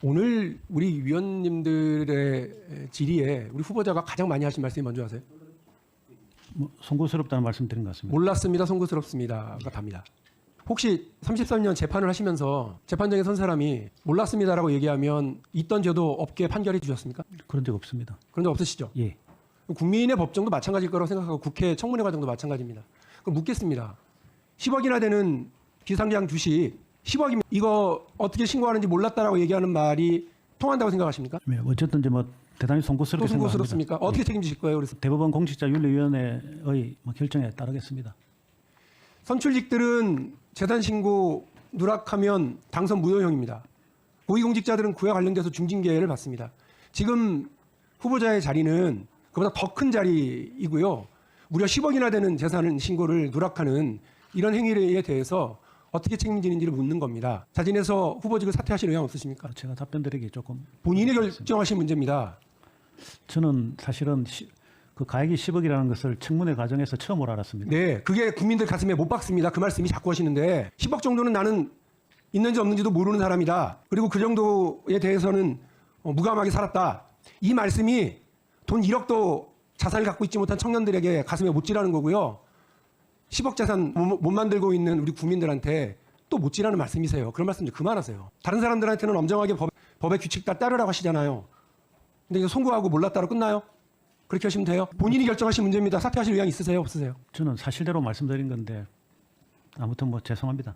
오늘 우리 위원님들의 질의에 우리 후보자가 가장 많이 하신 말씀이 먼저 하세요. 송구스럽다는 말씀 드린 것 같습니다. 몰랐습니다. 송구스럽습니다가 답니다. 혹시 33년 재판을 하시면서 재판정에 선 사람이 몰랐습니다라고 얘기하면 있던 죄도 없게 판결해 주셨습니까? 그런 적 없습니다. 그런 적 없으시죠? 예. 국민의 법정도 마찬가지일 거라고 생각하고 국회 청문회 과정도 마찬가지입니다. 그럼 묻겠습니다. 10억이나 되는 비상장 주식 10억이면 이거 어떻게 신고하는지 몰랐다라고 얘기하는 말이 통한다고 생각하십니까? 네, 어쨌든 이제 뭐 대단히 또 송구스럽게 생각합니다. 송구스럽습니까? 어떻게 책임지실 거예요? 그래서 대법원 공직자윤리위원회의 결정에 따르겠습니다. 선출직들은 재산 신고 누락하면 당선 무효형입니다. 고위공직자들은 그와 관련돼서 중징계를 받습니다. 지금 후보자의 자리는 그보다 더 큰 자리이고요. 무려 10억이나 되는 재산 신고를 누락하는 이런 행위에 대해서 어떻게 책임지는지를 묻는 겁니다. 자진해서 후보직을 사퇴하실 의향 없으십니까? 제가 답변 드리기 조금 본인이 결정하신 문제입니다. 저는 사실은 그 가액이 10억이라는 것을 청문회 과정에서 처음으로 알았습니다. 네, 그게 국민들 가슴에 못 박습니다. 그 말씀이 자꾸 하시는데 10억 정도는 나는 있는지 없는지도 모르는 사람이다. 그리고 그 정도에 대해서는 무감하게 살았다. 이 말씀이 돈 1억도 자산을 갖고 있지 못한 청년들에게 가슴에 못질하는 거고요. 10억 자산 못 만들고 있는 우리 국민들한테 또 못질하는 말씀이세요. 그런 말씀 좀 그만하세요. 다른 사람들한테는 엄정하게 법의 규칙 다 따르라고 하시잖아요. 근데 이거 송구하고 몰랐다로 끝나요? 그렇게 하시면 돼요. 본인이 결정하신 문제입니다. 사퇴하실 의향 있으세요? 없으세요? 저는 사실대로 말씀드린 건데 아무튼 뭐 죄송합니다.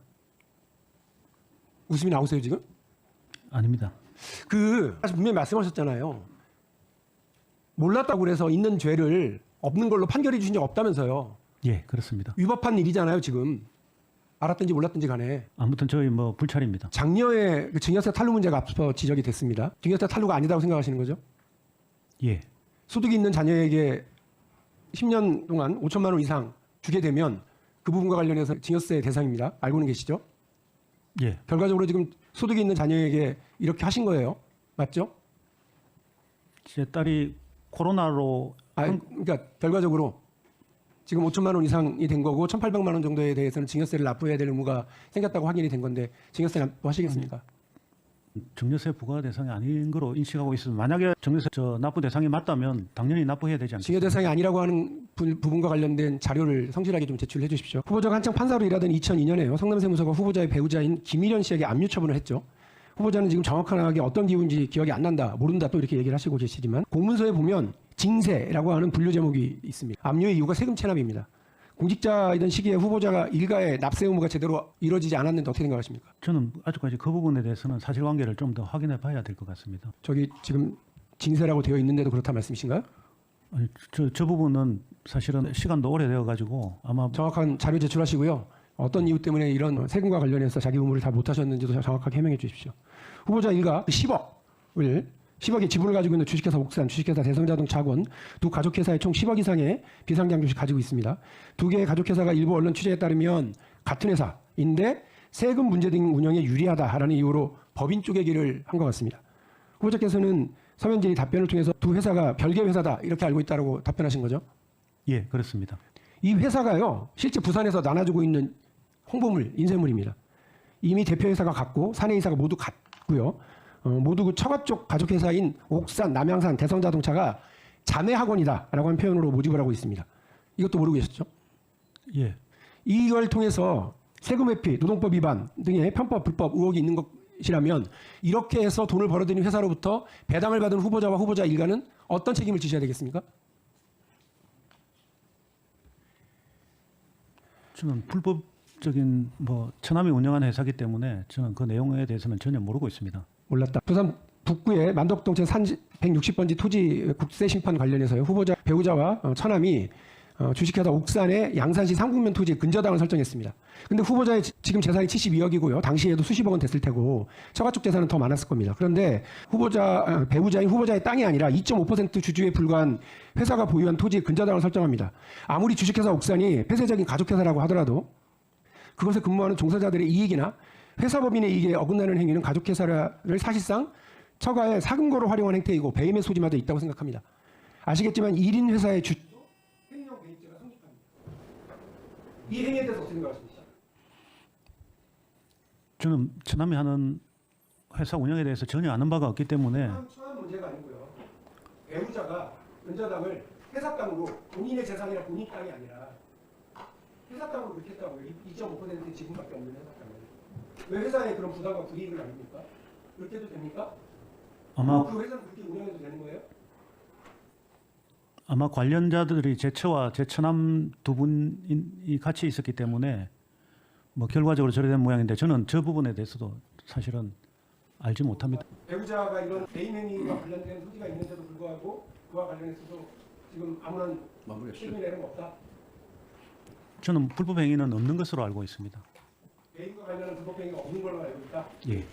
웃음이 나오세요 지금? 아닙니다. 사실 분명히 말씀하셨잖아요. 몰랐다고 그래서 있는 죄를 없는 걸로 판결해 주신 적 없다면서요. 예, 그렇습니다. 위법한 일이잖아요 지금. 알았든지 몰랐든지 간에. 아무튼 저희 뭐 불찰입니다. 장녀의 그 증여세 탈루 문제가 앞서 지적이 됐습니다. 증여세 탈루가 아니다고 생각하시는 거죠? 예. 소득이 있는 자녀에게 10년 동안 5천만 원 이상 주게 되면 그 부분과 관련해서 증여세 대상입니다. 알고는 계시죠? 예. 결과적으로 지금 소득이 있는 자녀에게 이렇게 하신 거예요. 맞죠? 제 딸이 코로나로 그러니까 결과적으로 지금 5천만 원 이상이 된 거고 1,800만 원 정도에 대해서는 증여세를 납부해야 될 의무가 생겼다고 확인이 된 건데 증여세 납부하시겠습니까? 증여세 부과 대상이 아닌 거로 인식하고 있습니다. 만약에 증여세 납부 대상이 맞다면 당연히 납부해야 되지 않습니까? 증여 대상이 아니라고 하는 부분과 관련된 자료를 성실하게 좀 제출해 주십시오. 후보자가 한창 판사로 일하던 2002년에요. 성남세무서가 후보자의 배우자인 김일현 씨에게 압류 처분을 했죠. 후보자는 지금 정확하게 어떤 기분인지 기억이 안 난다, 모른다 또 이렇게 얘기를 하시고 계시지만 공문서에 보면 징세라고 하는 분류 제목이 있습니다. 압류의 이유가 세금 체납입니다. 공직자이던 시기에 후보자가 일가의 납세 의무가 제대로 이루어지지 않았는데 어떻게 생각하십니까? 저는 아직까지 그 부분에 대해서는 사실관계를 좀 더 확인해 봐야 될 것 같습니다. 저기 지금 징세라고 되어 있는데도 그렇다 말씀이신가요? 아니, 저 부분은 사실은 시간도 오래되어 가지고 아마 정확한 자료 제출하시고요. 어떤 이유 때문에 이런 세금과 관련해서 자기 의무를 다 못하셨는지도 정확하게 해명해 주십시오. 후보자 일가 10억의 지분을 가지고 있는 주식회사 옥산, 주식회사 대성자동차 학원 두 가족회사에 총 10억 이상의 비상장주식 가지고 있습니다. 두 개의 가족회사가 일부 언론 취재에 따르면 같은 회사인데 세금 문제 등 운영에 유리하다라는 이유로 법인 쪼개기를 한 것 같습니다. 후보자께서는 서면진의 답변을 통해서 두 회사가 별개 회사다 이렇게 알고 있다고 답변하신 거죠? 예, 그렇습니다. 이 회사가요, 실제 부산에서 나눠주고 있는 홍보물, 인쇄물입니다. 이미 대표회사가 같고 사내이사가 모두 같고요. 모두 그 처가 쪽 가족회사인 옥산, 남양산, 대성자동차가 자매학원이다라고 하는 표현으로 모집을 하고 있습니다. 이것도 모르고 계셨죠? 예. 이걸 통해서 세금 회피, 노동법 위반 등의 편법, 불법 의혹이 있는 것이라면 이렇게 해서 돈을 벌어들인 회사로부터 배당을 받은 후보자와 후보자 일가는 어떤 책임을 지셔야 되겠습니까? 저는 불법적인 처남이 운영하는 회사이기 때문에 저는 그 내용에 대해서는 전혀 모르고 있습니다. 몰랐다. 부산 북구의 만덕동체 산 160번지 토지 국세 심판 관련해서요. 후보자 배우자와 처남이 주식회사 옥산의 양산시 상국면 토지에 근저당을 설정했습니다. 근데 후보자의 지금 재산이 72억이고요. 당시에도 수십억 원 됐을 테고 처가 쪽 재산은 더 많았을 겁니다. 그런데 배우자인 후보자의 땅이 아니라 2.5% 주주에 불과한 회사가 보유한 토지에 근저당을 설정합니다. 아무리 주식회사 옥산이 폐쇄적인 가족회사라고 하더라도 그것에 근무하는 종사자들의 이익이나 회사법인의 이익에 어긋나는 행위는 가족회사를 사실상 처가의 사금고로 활용한 행태이고 배임의 소지마저 있다고 생각합니다. 아시겠지만 1인 회사의 횡령 배임죄가 성립합니다. 이 행위에 대해서 어떻게 생각하십니까? 저는 처남이 하는 회사 운영에 대해서 전혀 아는 바가 없기 때문에 초안 문제가 아니고요. 배우자가 근저당을 회사 땅으로 본인의 재산이나 본인 땅이 아니라 회사 땅으로 그렇게 했다고요. 2.5% 지분밖에 없는 회사 땅을. 왜 회사에 그런 부담과 불이익을 나눕니까? 그렇게 해도 됩니까? 아마 그 회사는 그렇게 운영해도 되는 거예요? 아마 관련자들이 제처와 제처남 두 분이 같이 있었기 때문에 뭐 결과적으로 저래 된 모양인데 저는 저 부분에 대해서도 사실은 알지 못합니다. 배우자가 이런 개인 행위와 관련된 소지가 있는데도 불구하고 그와 관련해서도 지금 아무런 책임을 내는 거 없다. 저는 불법 행위는 없는 것으로 알고 있습니다. 개인과 관련한 불법 행위가 없는 걸로 알고 있다. 예.